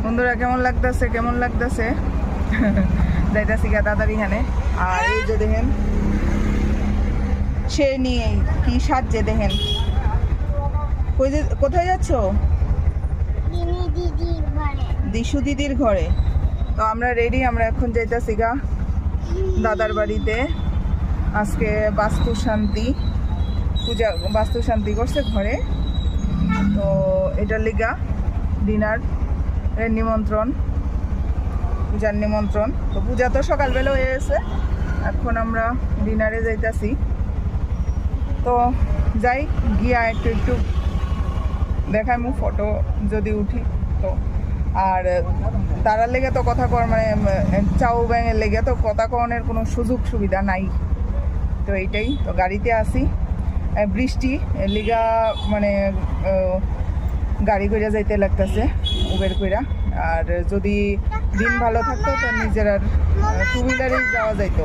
বন্ধুরা কেমন লাগতেছে যাইতাছি গা দাদার এখানে। আর এই যে দেখেন সে নিয়ে কি সাজছে দেখেন। কোথায় যাচ্ছ? দিশু দিদির ঘরে। তো আমরা রেডি, আমরা এখন যাইতাছি গা দাদার বাড়িতে। আজকে বাস্তু শান্তি করছে ঘরে, তো এটার লিগা ডিনার এর নিমন্ত্রণ, পূজার নিমন্ত্রণ। তো পূজা তো সকালবেলা হয়ে গেছে, এখন আমরা ডিনারে যাইতাছি। তো যাই গিয়া একটু দেখাই মু ফটো যদি উঠি তো। আর তারার লেগে তো কথা কর মানে চাউ ব্যাঙের লেগে তো কথা কনের কোনো সুযোগ সুবিধা নাই। তো এইটাই তো, গাড়িতে আসি, বৃষ্টি লিগা মানে গাড়ি কইরা যাইতে লাগতেছে, উবের কইরা। আর যদি দিন ভালো থাকতো তো নিজের আর টু হুইলারেই যাওয়া যাইতো।